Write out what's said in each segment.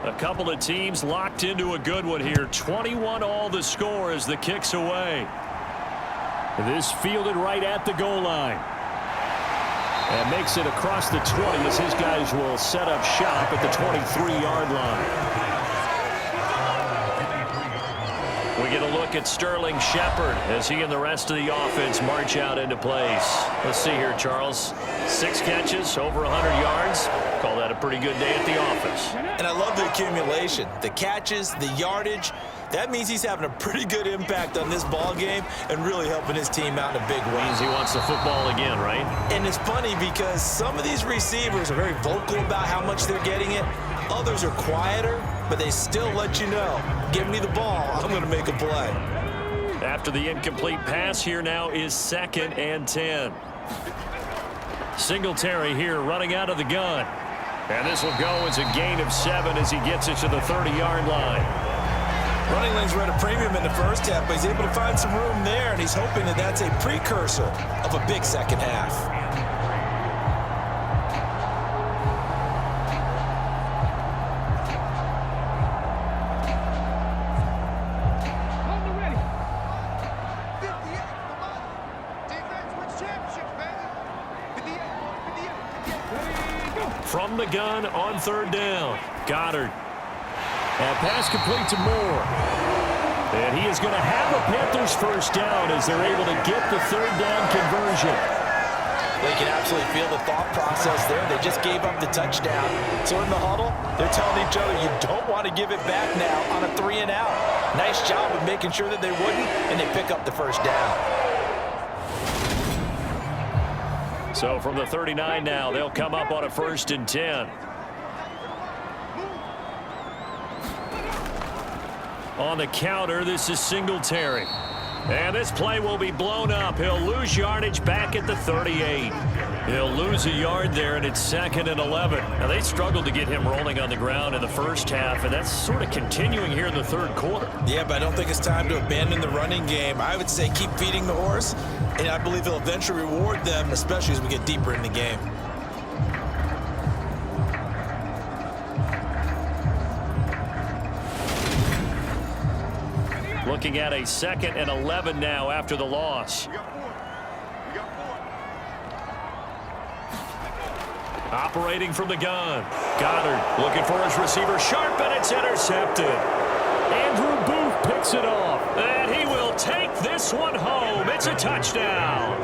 A couple of teams locked into a good one here. 21 all the score as the kick's away. This fielded right at the goal line. And makes it across the 20 as his guys will set up shop at the 23-yard line. We get a look at Sterling Shepard as he and the rest of the offense march out into place. Let's see here, Charles. 6 catches, over 100 yards. Call that a pretty good day at the office. And I love the accumulation, the catches, the yardage. That means he's having a pretty good impact on this ball game and really helping his team out in a big way. Means he wants the football again, right? And it's funny because some of these receivers are very vocal about how much they're getting it. Others are quieter, but they still let you know, give me the ball, I'm going to make a play. After the incomplete pass, here now is 2nd and 10. Singletary here running out of the gun. And this will go as a gain of 7 as he gets it to the 30-yard line. Running lanes were at a premium in the first half, but he's able to find some room there, and he's hoping that that's a precursor of a big second half. From the gun on 3rd down. Goddard. And pass complete to Moore. And he is going to have a Panthers first down as they're able to get the 3rd down conversion. They can absolutely feel the thought process there. They just gave up the touchdown. So in the huddle, they're telling each other, you don't want to give it back now on a 3-and-out. Nice job of making sure that they wouldn't, and they pick up the first down. So from the 39 now, they'll come up on a 1st and 10. On the counter, this is Singletary. And this play will be blown up. He'll lose yardage back at the 38. He'll lose a yard there, and it's 2nd and 11. Now, they struggled to get him rolling on the ground in the first half, and that's sort of continuing here in the 3rd quarter. Yeah, but I don't think it's time to abandon the running game. I would say keep feeding the horse, and I believe he'll eventually reward them, especially as we get deeper in the game. Looking at a 2nd and 11 now after the loss. Operating from the gun. Goddard looking for his receiver. Sharp, and it's intercepted. Andrew Booth picks it off. And he will take this one home. It's a touchdown.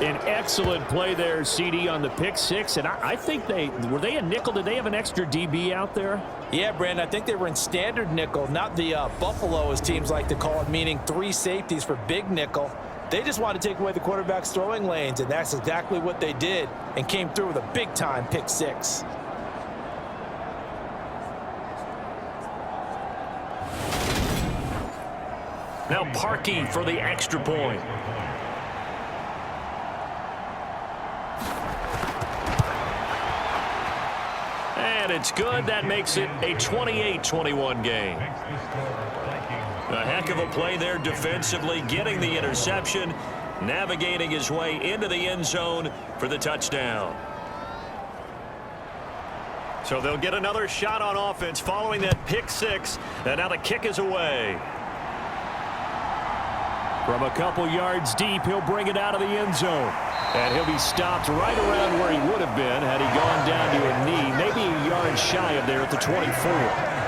An excellent play there, CD, on the pick 6. And I think were they a nickel? Did they have an extra DB out there? Yeah, Brandon, I think they were in standard nickel, not the Buffalo, as teams like to call it, meaning 3 safeties for big nickel. They just wanted to take away the quarterback's throwing lanes, and that's exactly what they did and came through with a big-time pick 6. Now Parkey for the extra point. And it's good. That makes it a 28-21 game. A heck of a play there defensively, getting the interception, navigating his way into the end zone for the touchdown. So they'll get another shot on offense following that pick 6, and now the kick is away. From a couple yards deep, he'll bring it out of the end zone. And he'll be stopped right around where he would have been had he gone down to a knee, maybe a yard shy of there at the 24.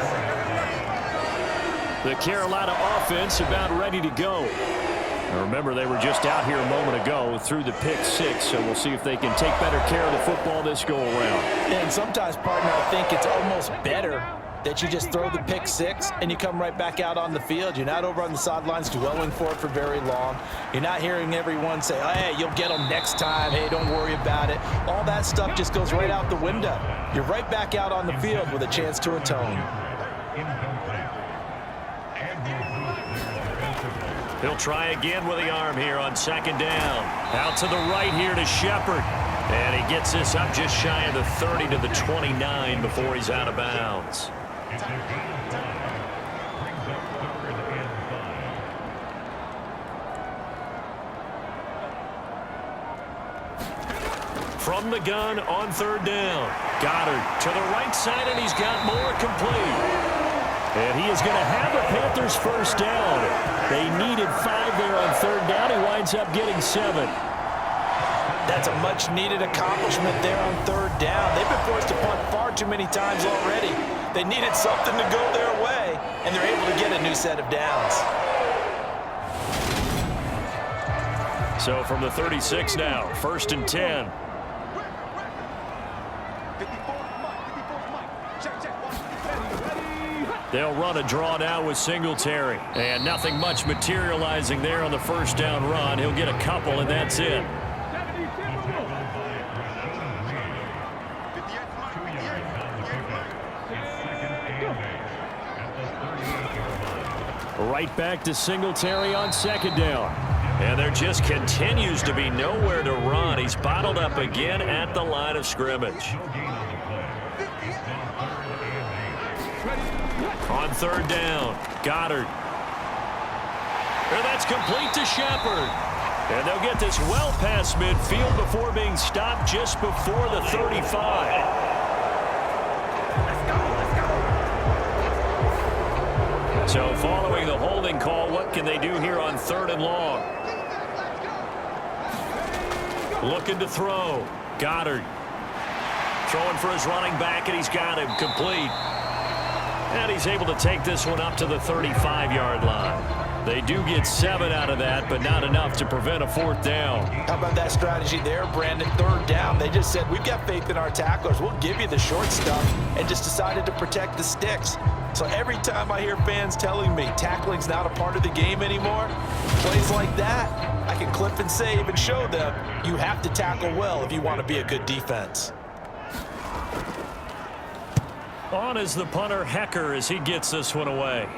The Carolina offense about ready to go. Now remember, they were just out here a moment ago through the pick 6, so we'll see if they can take better care of the football this go-around. And sometimes, partner, I think it's almost better that you just throw the pick 6 and you come right back out on the field. You're not over on the sidelines dwelling for it for very long. You're not hearing everyone say, hey, you'll get them next time. Hey, don't worry about it. All that stuff just goes right out the window. You're right back out on the field with a chance to atone. He'll try again with the arm here on 2nd down. Out to the right here to Shepard. And he gets this up just shy of the 30 to the 29 before he's out of bounds. from the gun on third down. Goddard to the right side, and he's got more complete. And he is going to have the Panthers first down. They needed 5 there on third down. He winds up getting 7. That's a much-needed accomplishment there on third down. They've been forced to punt far too many times already. They needed something to go their way, and they're able to get a new set of downs. So from the 36 now, 1st and 10. They'll run a draw now with Singletary. And nothing much materializing there on the first down run. He'll get a couple, and that's it. Right back to Singletary on second down. And there just continues to be nowhere to run. He's bottled up again at the line of scrimmage. On third down, Goddard. And that's complete to Shepard. And they'll get this well past midfield before being stopped just before the 35. So following the holding call, what can they do here on 3rd and long? Looking to throw. Goddard. Throwing for his running back, and he's got him complete. And he's able to take this one up to the 35-yard line. They do get 7 out of that, but not enough to prevent a 4th down. How about that strategy there, Brandon? 3rd down. They just said, we've got faith in our tacklers. We'll give you the short stuff, and just decided to protect the sticks. So every time I hear fans telling me tackling's not a part of the game anymore, plays like that, I can clip and save and show them you have to tackle well if you want to be a good defense. On is the punter, Hecker, as he gets this one away.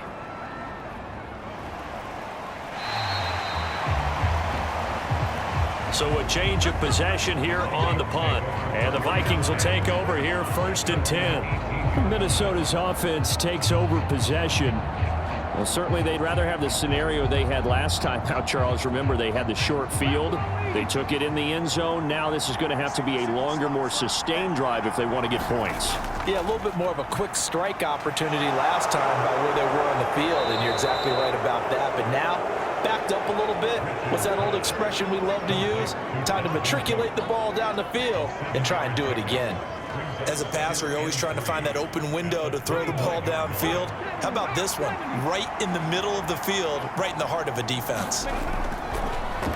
So a change of possession here on the punt. And the Vikings will take over here 1st and 10. Minnesota's offense takes over possession. Well, certainly they'd rather have the scenario they had last time out, Charles. Remember, they had the short field. They took it in the end zone. Now this is going to have to be a longer, more sustained drive if they want to get points. Yeah, a little bit more of a quick strike opportunity last time by where they were on the field, and you're exactly right about that. But now, backed up a little bit. What's that old expression we love to use? Time to matriculate the ball down the field and try and do it again. As a passer, you're always trying to find that open window to throw the ball downfield. How about this one? Right in the middle of the field, right in the heart of a defense.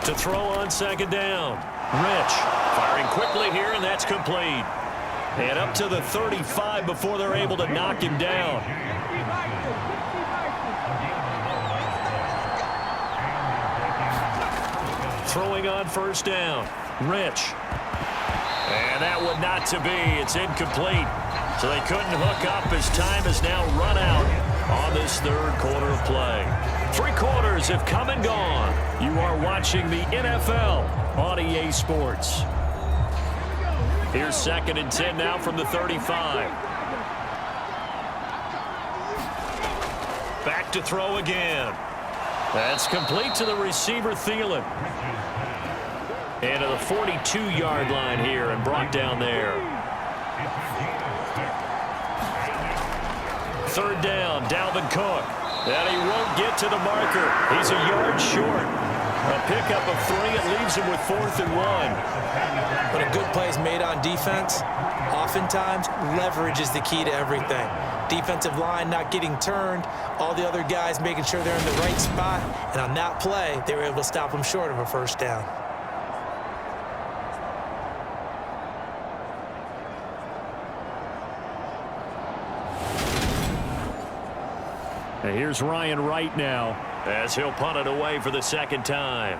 To throw on 2nd down. Rich firing quickly here, and that's complete. And up to the 35 before they're able to knock him down. Throwing on 1st down. Rich. And that one not to be. It's incomplete. So they couldn't hook up as time has now run out on this 3rd quarter of play. 3 quarters have come and gone. You are watching the NFL on EA Sports. Here's 2nd and 10 now from the 35. Back to throw again. That's complete to the receiver, Thielen. And to the 42-yard line here and brought down there. 3rd down, Dalvin Cook. And he won't get to the marker. He's a yard short. A pickup of 3. It leaves him with 4th and 1. When a good play is made on defense, oftentimes leverage is the key to everything. Defensive line not getting turned, all the other guys making sure they're in the right spot. And on that play, they were able to stop him short of a 1st down. And here's Ryan Wright now as he'll punt it away for the 2nd time.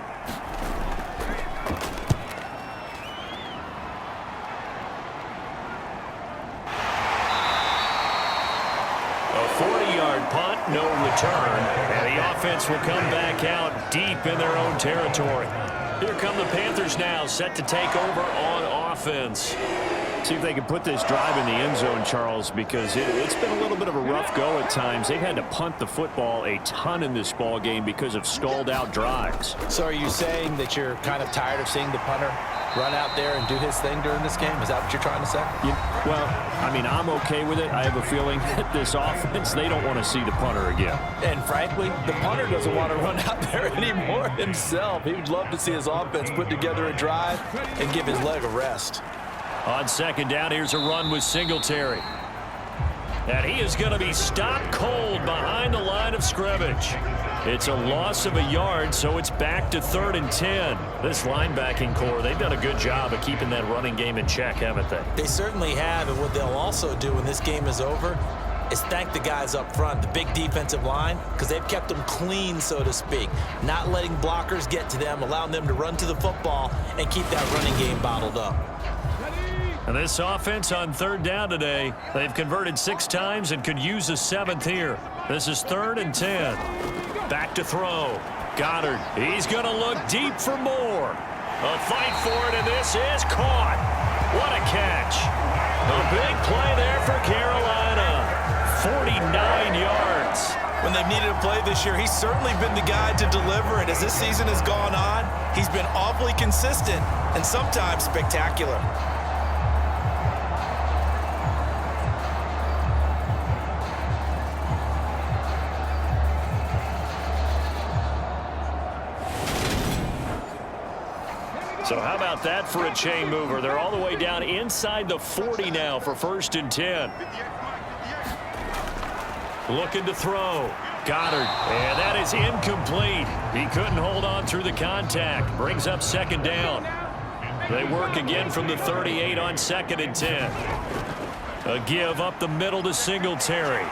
A 40-yard punt, no return, and the offense will come back out deep in their own territory. Here come the Panthers now, set to take over on offense. See if they can put this drive in the end zone, Charles, because it's been a little bit of a rough go at times. They've had to punt the football a ton in this ball game because of stalled out drives. So are you saying that you're kind of tired of seeing the punter run out there and do his thing during this game? Is that what you're trying to say? Well, I mean, I'm okay with it. I have a feeling that this offense, they don't want to see the punter again. And frankly, the punter doesn't want to run out there anymore himself. He would love to see his offense put together a drive and give his leg a rest. On second down, here's a run with Singletary. And he is going to be stopped cold behind the line of scrimmage. It's a loss of a yard, so it's back to 3rd and 10. This linebacking core, they've done a good job of keeping that running game in check, haven't they? They certainly have, and what they'll also do when this game is over is thank the guys up front, the big defensive line, because they've kept them clean, so to speak, not letting blockers get to them, allowing them to run to the football and keep that running game bottled up. And this offense on 3rd down today, they've converted 6 times and could use a 7th here. This is 3rd and 10. Back to throw. Goddard, he's going to look deep for more. A fight for it, and this is caught. What a catch. A big play there for Carolina. 49 yards. When they've needed a play this year, he's certainly been the guy to deliver it. As this season has gone on, he's been awfully consistent and sometimes spectacular. So how about that for a chain mover? They're all the way down inside the 40 now for 1st and 10. Looking to throw. Goddard, and that is incomplete. He couldn't hold on through the contact. Brings up 2nd down. They work again from the 38 on 2nd and 10. A give up the middle to Singletary.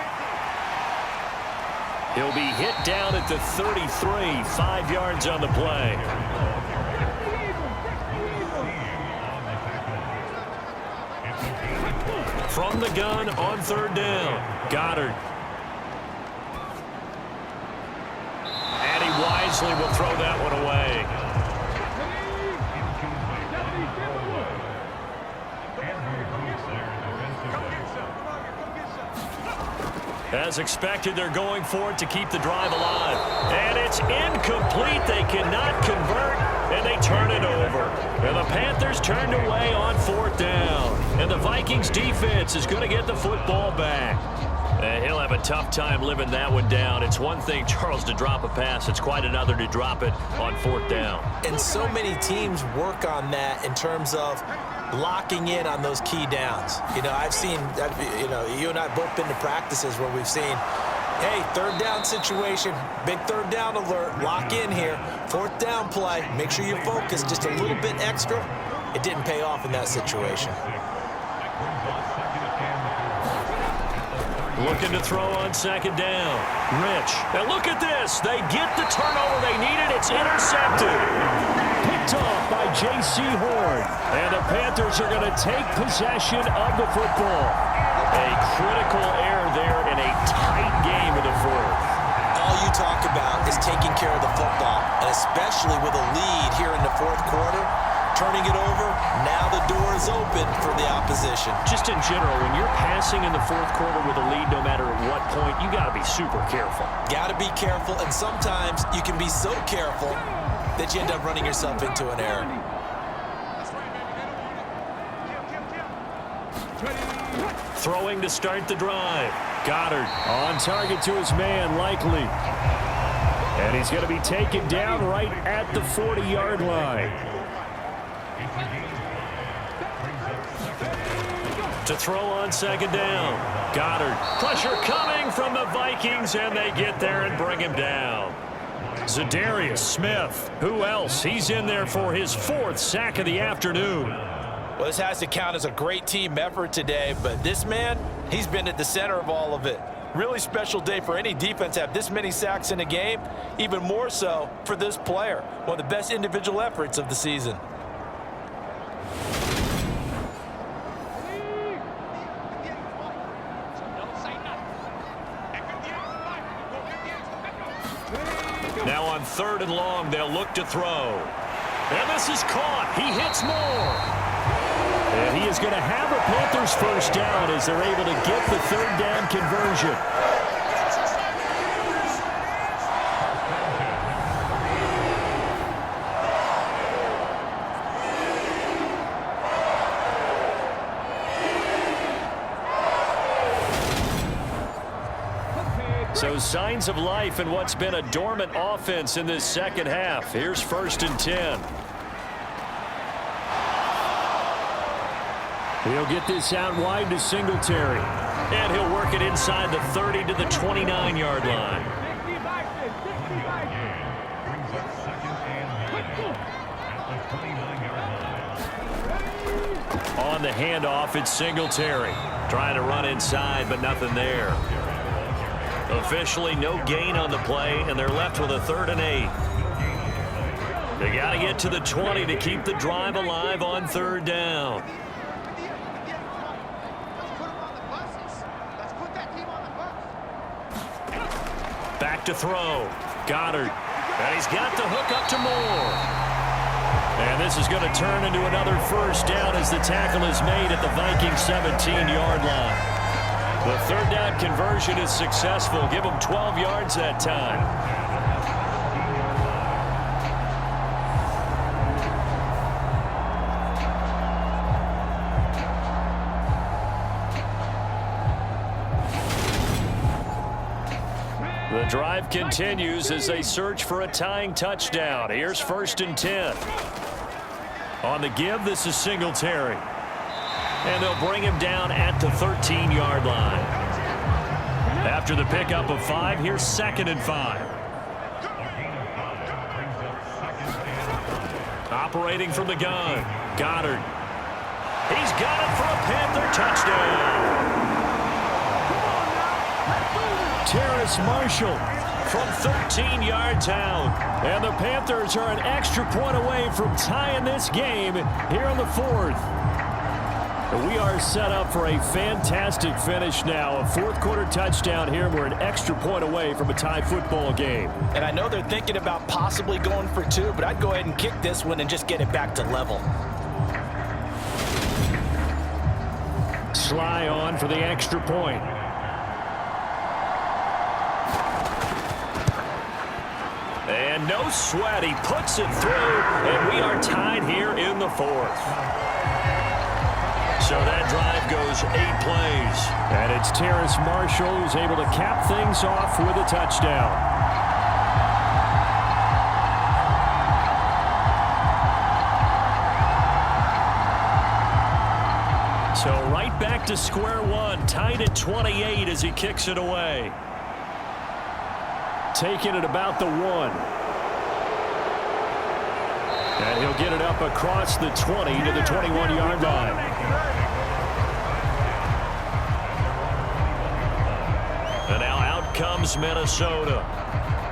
He'll be hit down at the 33, 5 yards on the play. From the gun on 3rd down. Goddard. And he wisely will throw that one away. As expected, they're going for it to keep the drive alive. And it's incomplete. They cannot convert, and they turn it over. And the Panthers turned away on 4th down. And the Vikings defense is going to get the football back. And he'll have a tough time living that one down. It's one thing, Charles, to drop a pass. It's quite another to drop it on 4th down. And so many teams work on that in terms of locking in on those key downs. You know, I've seen, you and I have both been to practices where we've seen, hey, 3rd down situation, big 3rd down alert, lock in here, 4th down play, make sure you focus just a little bit extra. It didn't pay off in that situation. Looking to throw on 2nd down. Rich. And look at this. They get the turnover they needed. It's intercepted. Picked off by J.C. Horn. And the Panthers are going to take possession of the football. A critical error there in a tight game in the 4th. All you talk about is taking care of the football, and especially with a lead here in the 4th quarter. Turning it over, now the door is open for the opposition. Just in general, when you're passing in the 4th quarter with a lead, no matter at what point, you got to be super careful. Got to be careful, and sometimes you can be so careful that you end up running yourself into an error. Throwing to start the drive. Goddard on target to his man, likely. And he's going to be taken down right at the 40-yard line. To throw on 2nd down. Goddard. Pressure coming from the Vikings, and they get there and bring him down. Zadarius Smith. Who else? He's in there for his 4th sack of the afternoon. Well, this has to count as a great team effort today, but this man, he's been at the center of all of it. Really special day for any defense to have this many sacks in a game, even more so for this player. One of the best individual efforts of the season. Now on 3rd and long, they'll look to throw. And this is caught. He hits more. And he is going to have a Panthers 1st down as they're able to get the 3rd down conversion. So signs of life in what's been a dormant offense in this second half. Here's 1st and 10. He'll get this out wide to Singletary. And he'll work it inside the 30 to the 29-yard line. On the handoff, it's Singletary. Trying to run inside, but nothing there. Officially, no gain on the play, and they're left with a 3rd and 8. They got to get to the 20 to keep the drive alive on 3rd down. Back to throw. Goddard. And he's got the hook up to Moore. And this is going to turn into another 1st down as the tackle is made at the Vikings 17-yard line. The 3rd down conversion is successful. Give them 12 yards that time. The drive continues as they search for a tying touchdown. Here's 1st and 10. On the give, this is Singletary. And they'll bring him down at the 13-yard line. After the pickup of 5, here's 2nd and 5. Operating from the gun, Goddard. He's got it for a Panther touchdown. Terrace Marshall from 13 yards out. And the Panthers are an extra point away from tying this game here in the 4th. We are set up for a fantastic finish now. A 4th quarter touchdown here. We're an extra point away from a tie football game. And I know they're thinking about possibly going for 2, but I'd go ahead and kick this one and just get it back to level. Sly on for the extra point. And no sweat, he puts it through, and we are tied here in the 4th. So that drive goes 8 plays. And it's Terrace Marshall who's able to cap things off with a touchdown. So right back to square one, tied at 28 as he kicks it away. Taking it about the 1. And he'll get it up across the 20 to the 21-yard line. And now out comes Minnesota.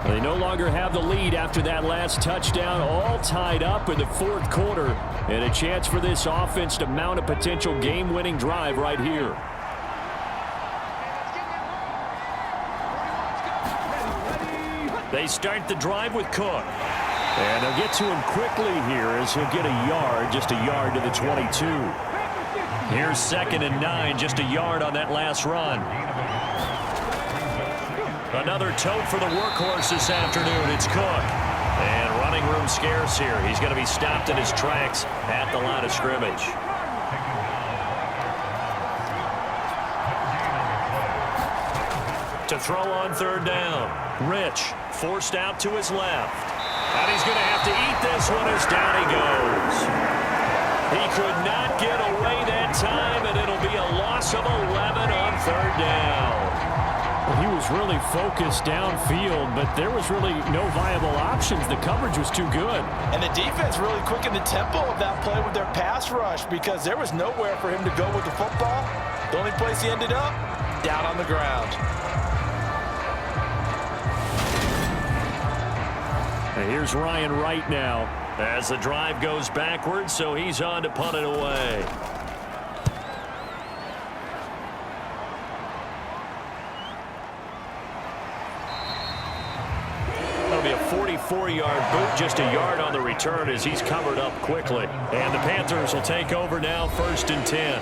They no longer have the lead after that last touchdown, all tied up in the 4th quarter. And a chance for this offense to mount a potential game-winning drive right here. They start the drive with Cook. And they'll get to him quickly here as he'll get a yard, just a yard to the 22. Here's 2nd and 9, just a yard on that last run. Another tote for the workhorse this afternoon. It's Cook. And running room scarce here. He's going to be stopped in his tracks at the line of scrimmage. To throw on 3rd down. Rich forced out to his left. And he's going to have to eat this one as down he goes. He could not get away that time, and it'll be a loss of 11 on 3rd down. Well, he was really focused downfield, but there was really no viable options. The coverage was too good. And the defense really quickened the tempo of that play with their pass rush because there was nowhere for him to go with the football. The only place he ended up, down on the ground. And here's Ryan Wright now as the drive goes backwards, so he's on to punt it away. That'll be a 44-yard boot, just a yard on the return as he's covered up quickly. And the Panthers will take over now, 1st and 10.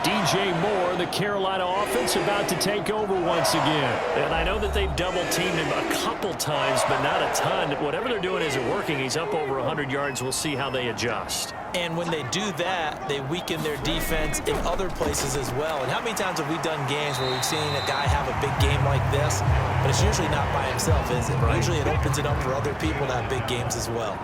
DJ Moore, the Carolina offense, about to take over once again. And I know that they've double-teamed him a couple times, but not a ton. Whatever they're doing isn't working. He's up over 100 yards. We'll see how they adjust. And when they do that, they weaken their defense in other places as well. And how many times have we done games where we've seen a guy have a big game like this, but it's usually not by himself, is it? Right. Usually it opens it up for other people to have big games as well.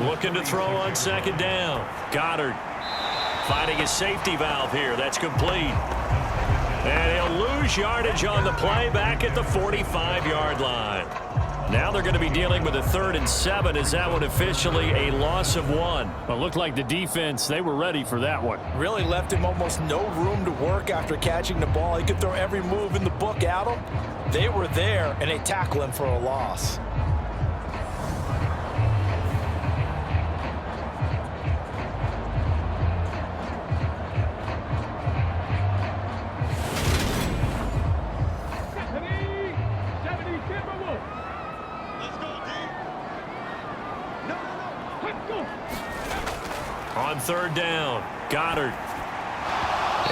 Looking to throw on second down. Goddard finding his safety valve here. That's complete. And he'll lose yardage on the play back at the 45-yard line. Now they're going to be dealing with a 3rd and 7. Is that one officially a loss of 1? Well, it looked like the defense, they were ready for that one. Really left him almost no room to work after catching the ball. He could throw every move in the book at him. They were there, and they tackle him for a loss. On 3rd down, Goddard.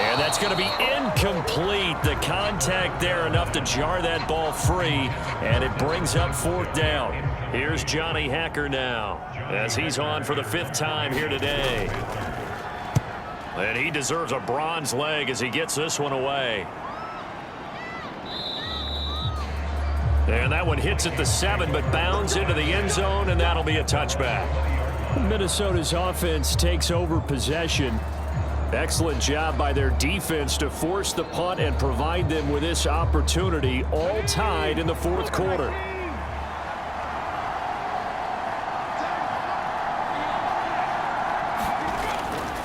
And that's going to be incomplete. The contact there enough to jar that ball free, and it brings up 4th down. Here's Johnny Hacker now as he's on for the 5th time here today. And he deserves a bronze leg as he gets this one away. And that one hits at the 7, but bounds into the end zone, and that'll be a touchback. Minnesota's offense takes over possession. Excellent job by their defense to force the punt and provide them with this opportunity, all tied in the 4th quarter.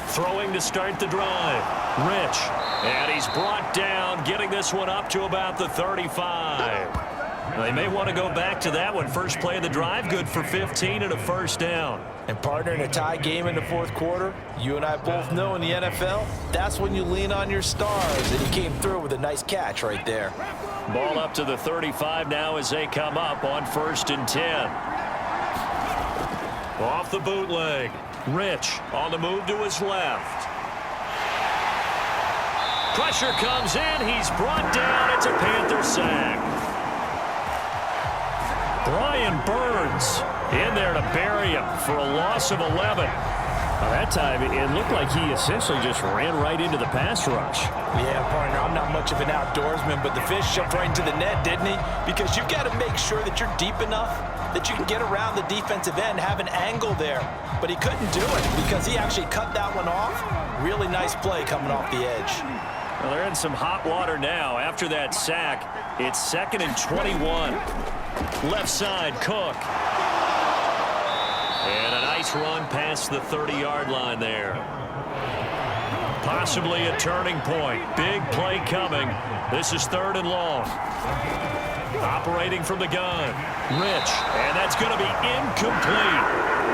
Throwing to start the drive. Rich. And he's brought down, getting this one up to about the 35. They may want to go back to that one. First play of the drive, good for 15 and a 1st down. And partner, in a tie game in the 4th quarter, you and I both know in the NFL, that's when you lean on your stars, and he came through with a nice catch right there. Ball up to the 35 now as they come up on 1st and 10. Off the bootleg. Rich on the move to his left. Pressure comes in. He's brought down. It's a Panther sack. Brian Burns in there to bury him for a loss of 11. Well, that time, it looked like he essentially just ran right into the pass rush. Yeah, partner, I'm not much of an outdoorsman, but the fish jumped right into the net, didn't he? Because you've got to make sure that you're deep enough that you can get around the defensive end, have an angle there. But he couldn't do it because he actually cut that one off. Really nice play coming off the edge. Well, they're in some hot water now. After that sack, it's 2nd and 21. Left side, Cook. And a nice run past the 30-yard line there. Possibly a turning point. Big play coming. This is 3rd and long. Operating from the gun. Rich. And that's going to be incomplete.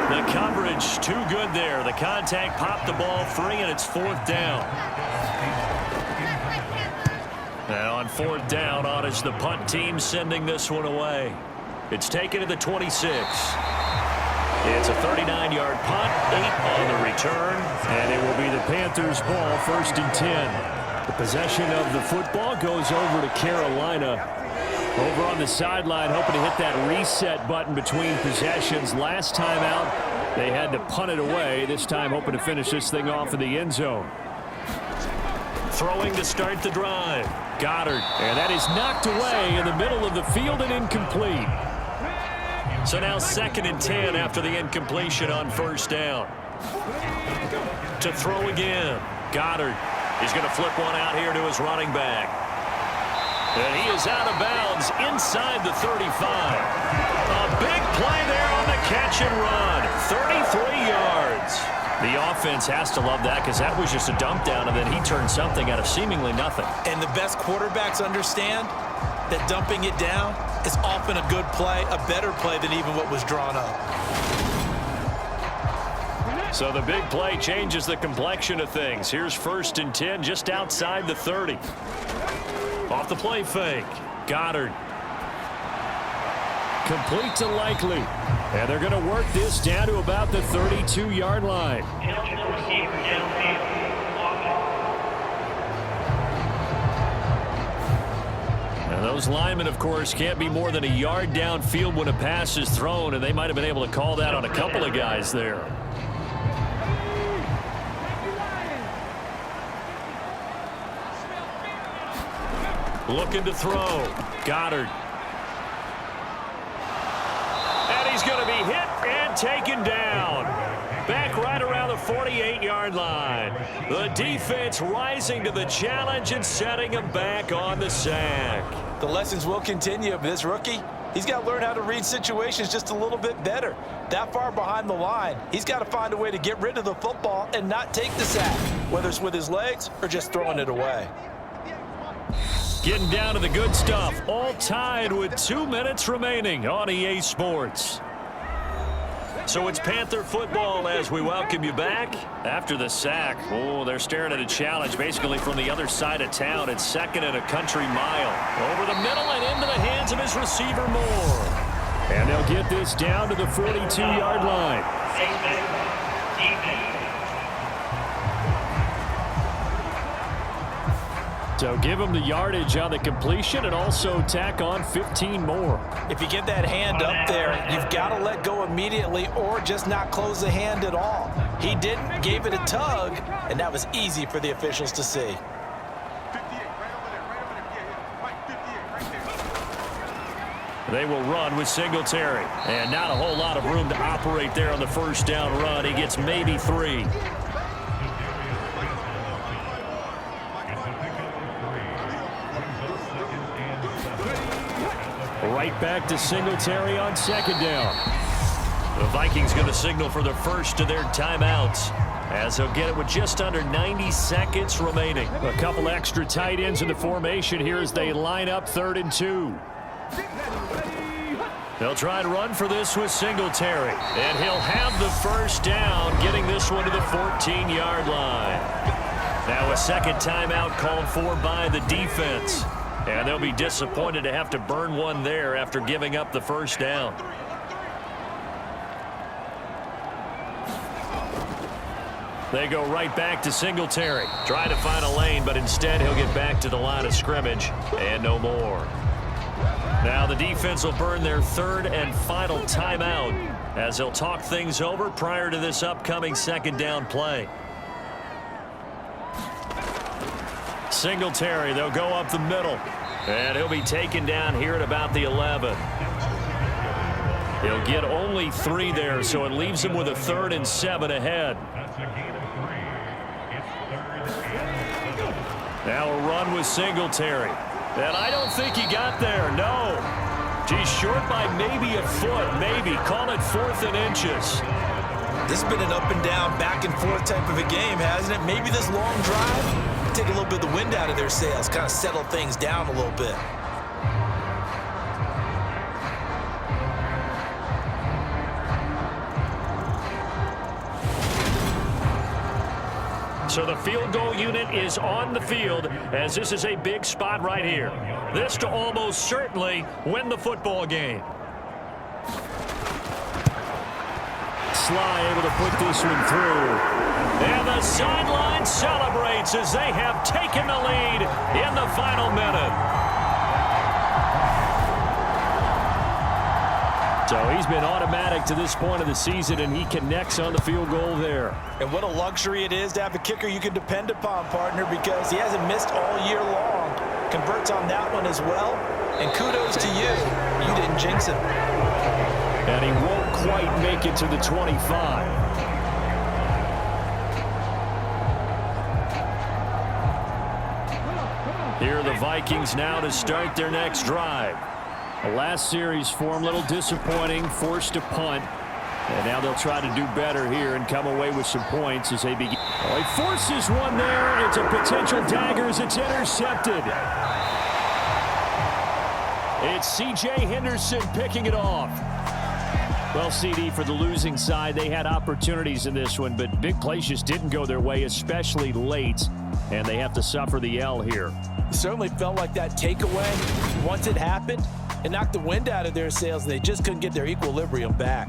The coverage too good there. The contact popped the ball free, and it's 4th down. And on 4th down, on is the punt team sending this one away. It's taken to the 26. It's a 39-yard punt, 8 on the return, and it will be the Panthers' ball, 1st and 10. The possession of the football goes over to Carolina. Over on the sideline, hoping to hit that reset button between possessions. Last time out, they had to punt it away. This time, hoping to finish this thing off in the end zone. Throwing to start the drive. Goddard. And that is knocked away in the middle of the field and incomplete. So now 2nd and 10 after the incompletion on 1st down. To throw again. Goddard. He's going to flip one out here to his running back. And he is out of bounds inside the 35. A big play there on the catch and run. 33 yards. The offense has to love that because that was just a dump down, and then he turned something out of seemingly nothing. And the best quarterbacks understand that dumping it down is often a good play, a better play than even what was drawn up. So the big play changes the complexion of things. Here's 1st and 10 just outside the 30. Off the play fake. Goddard. Complete to Likely. And they're going to work this down to about the 32-yard line. And those linemen, of course, can't be more than a yard downfield when a pass is thrown, and they might have been able to call that on a couple of guys there. Looking to throw. Goddard. And he's going to be hit and taken down. Back right around the 48-yard line. The defense rising to the challenge and setting him back on the sack. The lessons will continue, but this rookie, he's got to learn how to read situations just a little bit better. That far behind the line, he's got to find a way to get rid of the football and not take the sack, whether it's with his legs or just throwing it away. Getting down to the good stuff, all tied with 2 minutes remaining on EA Sports. So it's Panther football as we welcome you back after the sack. Oh, they're staring at a challenge basically from the other side of town. It's 2nd and a country mile. Over the middle and into the hands of his receiver, Moore. And they'll get this down to the 42-yard line. So give him the yardage on the completion and also tack on 15 more. If you get that hand up there, you've got to let go immediately or just not close the hand at all. He didn't, gave it a tug, and that was easy for the officials to see. They will run with Singletary. And not a whole lot of room to operate there on the first down run. He gets maybe 3. Right back to Singletary on 2nd down. The Vikings going to signal for the first of their timeouts as they'll get it with just under 90 seconds remaining. A couple extra tight ends in the formation here as they line up 3rd and 2. They'll try and run for this with Singletary. And he'll have the first down, getting this one to the 14-yard line. Now a second timeout called for by the defense. And they'll be disappointed to have to burn one there after giving up the first down. They go right back to Singletary. Try to find a lane, but instead he'll get back to the line of scrimmage and no more. Now the defense will burn their 3rd and final timeout as they'll talk things over prior to this upcoming 2nd down play. Singletary, they'll go up the middle. And he'll be taken down here at about the 11. He'll get only 3 there, so it leaves him with a 3rd and 7 ahead. Now a run with Singletary. And I don't think he got there, no. He's short by maybe a foot, maybe. Call it 4th and inches. This has been an up and down, back and forth type of a game, hasn't it? Maybe this long drive take a little bit of the wind out of their sails, kind of settle things down a little bit. So the field goal unit is on the field as this is a big spot right here. This to almost certainly win the football game. Sly able to put this one through. And the sideline celebrates as they have taken the lead in the final minute. So he's been automatic to this point of the season, and he connects on the field goal there. And what a luxury it is to have a kicker you can depend upon, partner, because he hasn't missed all year long. Converts on that one as well. And kudos to you. You didn't jinx him. And he won't quite make it to the 25. Here are the Vikings now to start their next drive. The last series for him, a little disappointing, forced to punt. And now they'll try to do better here and come away with some points as they begin. Oh, he forces one there. It's a potential dagger as it's intercepted. It's C.J. Henderson picking it off. Well, CD, for the losing side, they had opportunities in this one, but big plays just didn't go their way, especially late, and they have to suffer the L here. It certainly felt like that takeaway, once it happened, it knocked the wind out of their sails, and they just couldn't get their equilibrium back.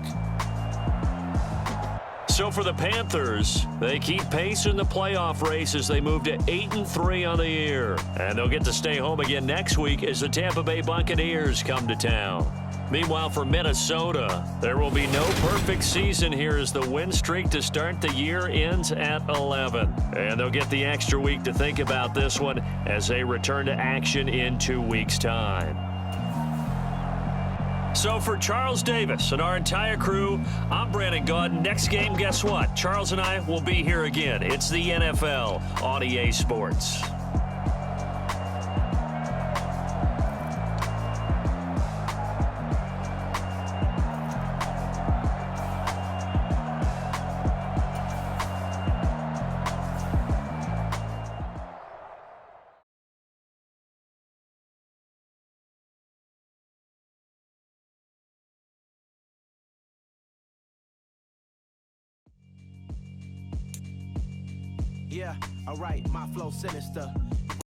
So for the Panthers, they keep pace in the playoff race as they move to 8-3 on the year. And they'll get to stay home again next week as the Tampa Bay Buccaneers come to town. Meanwhile, for Minnesota, there will be no perfect season here as the win streak to start the year ends at 11. And they'll get the extra week to think about this one as they return to action in 2 weeks' time. So for Charles Davis and our entire crew, I'm Brandon Gaudin. Next game, guess what? Charles and I will be here again. It's the NFL on EA Sports. Yeah, alright, my flow sinister.